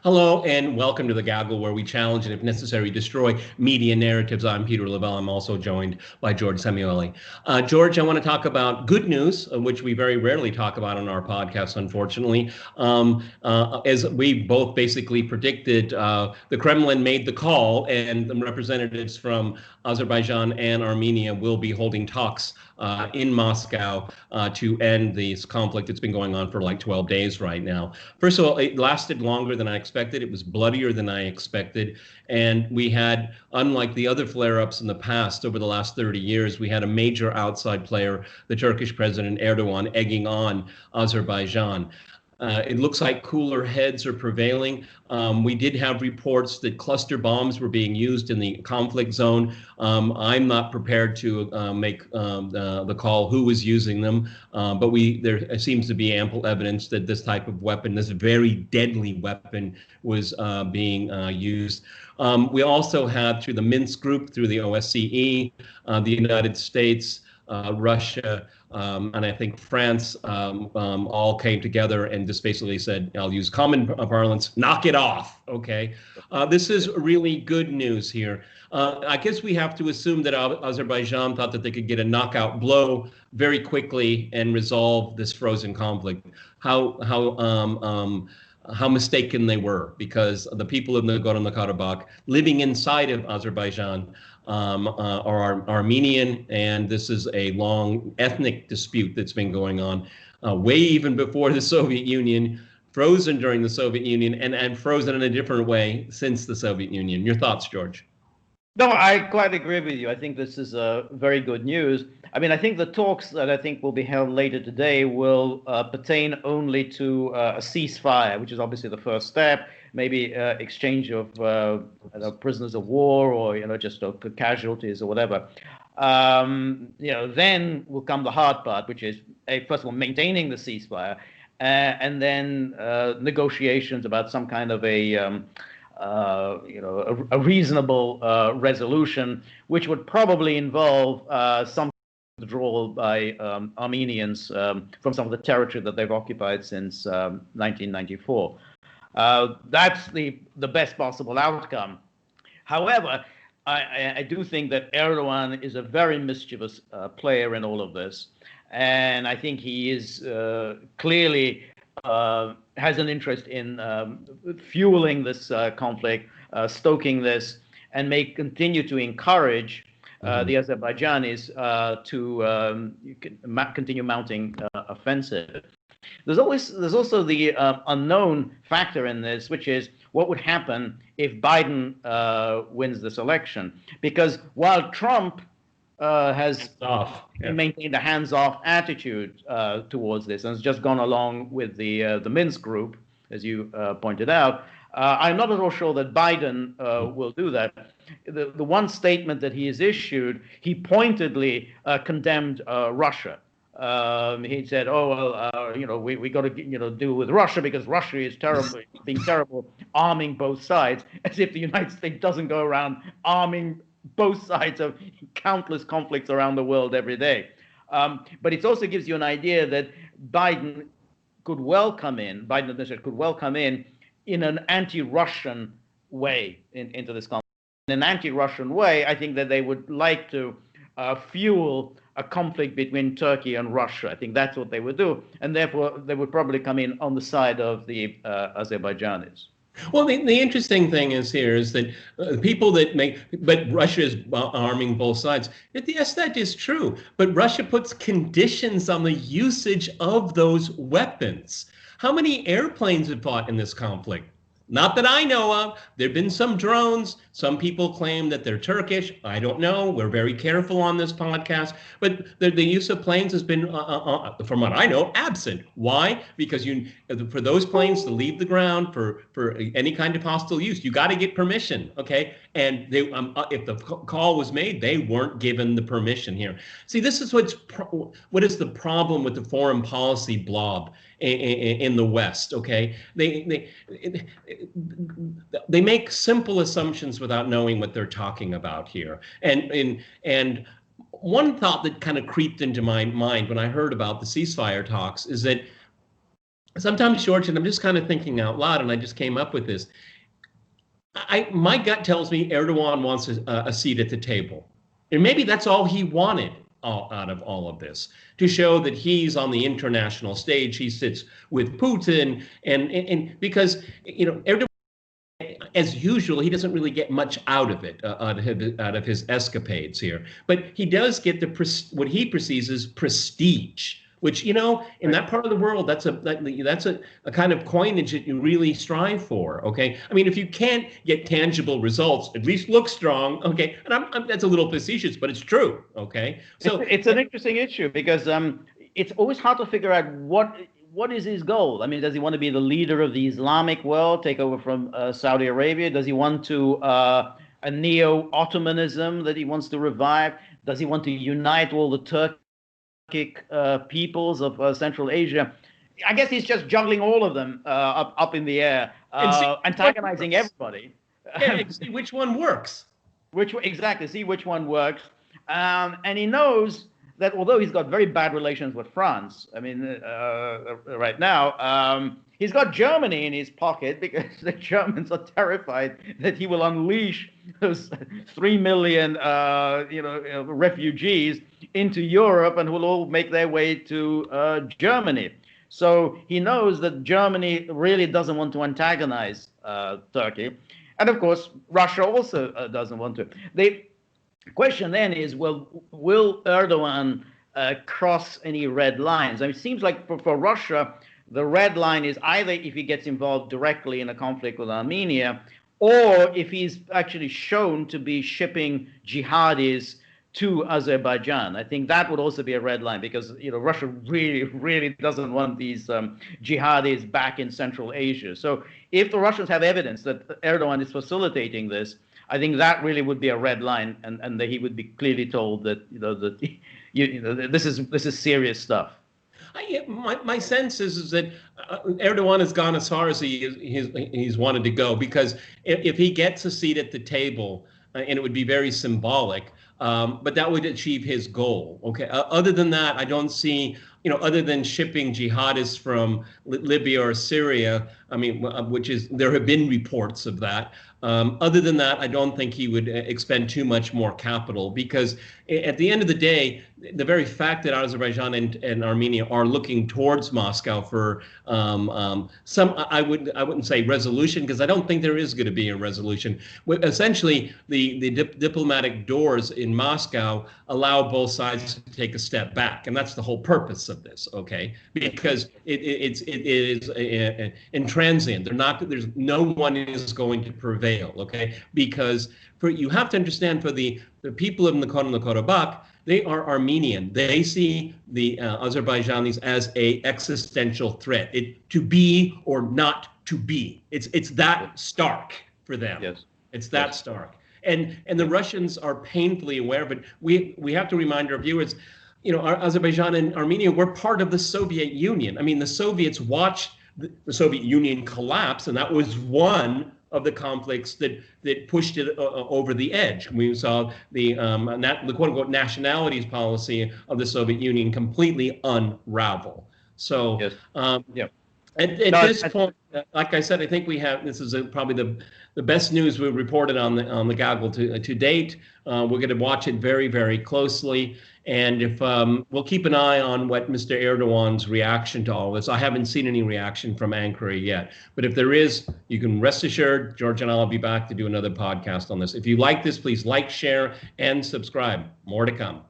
Hello and welcome to the Gaggle, where we challenge and, if necessary, destroy media narratives. I'm Peter Lavelle. I'm also joined by George Szamuely. George, I want to talk about good news, which we very rarely talk about on our podcast, unfortunately. As we both basically predicted, the Kremlin made the call, and the representatives from Azerbaijan and Armenia will be holding talks in Moscow to end this conflict that's been going on for like 12 days right now. First of all, it lasted longer than I expected. It was bloodier than I expected. And we had, unlike the other flare-ups in the past over the last 30 years, we had a major outside player, the Turkish President Erdogan, egging on Azerbaijan. It looks like cooler heads are prevailing. We did have reports that cluster bombs were being used in the conflict zone. I'm not prepared to make the call who was using them, but there seems to be ample evidence that this type of weapon, this very deadly weapon, was being used. We also had, through the Minsk group, through the OSCE, the United States, Russia, and I think France all came together and just basically said, I'll use common parlance, knock it off, okay? This is really good news here. I guess we have to assume that Azerbaijan thought that they could get a knockout blow very quickly and resolve this frozen conflict. How mistaken they were, because the people of Nagorno-Karabakh living inside of Azerbaijan are Armenian, and this is a long ethnic dispute that's been going on way even before the Soviet Union, frozen during the Soviet Union, and frozen in a different way since the Soviet Union. Your thoughts, George? No, I quite agree with you. I think this is very good news. I mean, I think the talks that I think will be held later today will pertain only to a ceasefire, which is obviously the first step. Maybe exchange of prisoners of war, or just casualties or whatever. Then will come the hard part, which is first of all maintaining the ceasefire, and then negotiations about some kind of a reasonable resolution, which would probably involve some withdrawal by Armenians from some of the territory that they've occupied since 1994. That's the best possible outcome. However, I do think that Erdogan is a very mischievous player in all of this, and I think he is clearly has an interest in fueling this conflict, stoking this, and may continue to encourage the Azerbaijanis to continue mounting offensive. There's also the unknown factor in this, which is what would happen if Biden wins this election. Because while Trump has maintained a hands-off attitude towards this, and has just gone along with the Minsk group, as you pointed out, I'm not at all sure that Biden will do that. The one statement that he has issued, he pointedly condemned Russia. He said, "Oh well, we got to deal with Russia because Russia is terrible, being terrible, arming both sides," as if the United States doesn't go around arming both sides of countless conflicts around the world every day. But it also gives you an idea that Biden could well come in, Biden administration could well come in an anti-Russian way into this conflict. In an anti-Russian way, I think that they would like to fuel a conflict between Turkey and Russia. I think that's what they would do. And therefore, they would probably come in on the side of the Azerbaijanis. Well, the interesting thing is that people that but Russia is arming both sides. Yes, that is true. But Russia puts conditions on the usage of those weapons. How many airplanes have fought in this conflict? Not that I know of. There have been some drones. Some people claim that they're Turkish. I don't know. We're very careful on this podcast. But the use of planes has been, from what I know, absent. Why? Because for those planes to leave the ground for any kind of hostile use, you got to get permission, okay? And they, if the call was made, they weren't given the permission here. See, this is what is the problem with the foreign policy blob in the West, okay? They make simple assumptions without knowing what they're talking about here. And one thought that kind of creeped into my mind when I heard about the ceasefire talks is that sometimes, George, and I'm just kind of thinking out loud, and I just came up with this. My gut tells me Erdogan wants a seat at the table, and maybe that's all he wanted out of all of this, to show that he's on the international stage. He sits with Putin, and because Erdogan, as usual, he doesn't really get much out of it, out of his escapades here. But he does get what he perceives as prestige, which, in that part of the world, that's a kind of coinage that you really strive for. Okay, I mean, if you can't get tangible results, at least look strong. Okay, and that's a little facetious, but it's true. Okay, so it's an interesting issue because it's always hard to figure out what is his goal? I mean, does he want to be the leader of the Islamic world, take over from Saudi Arabia? Does he want to a neo-Ottomanism that he wants to revive? Does he want to unite all the Turkic peoples of Central Asia? I guess he's just juggling all of them up in the air, antagonizing everybody. See which one works. Exactly, see which one works. And he knows that although he's got very bad relations with France, I mean, right now, he's got Germany in his pocket because the Germans are terrified that he will unleash those 3 million, refugees into Europe and will all make their way to Germany. So he knows that Germany really doesn't want to antagonize Turkey. And of course, Russia also doesn't want to. The question then is, well, will Erdogan cross any red lines? I mean, it seems like for Russia, the red line is either if he gets involved directly in a conflict with Armenia, or if he's actually shown to be shipping jihadis to Azerbaijan. I think that would also be a red line because Russia really, really doesn't want these jihadis back in Central Asia. So if the Russians have evidence that Erdogan is facilitating this, I think that really would be a red line, and that he would be clearly told that this is serious stuff. My sense is that Erdogan has gone as far as he's wanted to go, because if he gets a seat at the table, and it would be very symbolic, but that would achieve his goal. Okay. Other than that, I don't see, other than shipping jihadists from Libya or Syria, I mean, there have been reports of that. Other than that, I don't think he would expend too much more capital, because at the end of the day, the very fact that Azerbaijan and Armenia are looking towards Moscow for some, I wouldn't say resolution, because I don't think there is going to be a resolution. Essentially, the diplomatic doors in Moscow allow both sides to take a step back, and that's the whole purpose of this. Okay, because it is intransient. There's no one is going to prevail. Okay, because you have to understand, for the people of Nagorno-Karabakh, they are Armenian. They see the Azerbaijanis as a existential threat. To be or not to be. It's that stark for them. Yes. It's that stark. And the Russians are painfully aware, but we have to remind our viewers, Azerbaijan and Armenia were part of the Soviet Union. I mean, the Soviets watched the Soviet Union collapse, and that was one of the conflicts that pushed it over the edge. We saw the quote-unquote nationalities policy of the Soviet Union completely unravel. So, yes. At this point, like I said, I think this is probably the best news we've reported on the Gaggle to date. We're going to watch it very, very closely, and if we'll keep an eye on what Mr. Erdogan's reaction to all this. I haven't seen any reaction from Ankara yet, but if there is, you can rest assured George and I'll be back to do another podcast on this. If you like this, please like, share, and subscribe. More to come.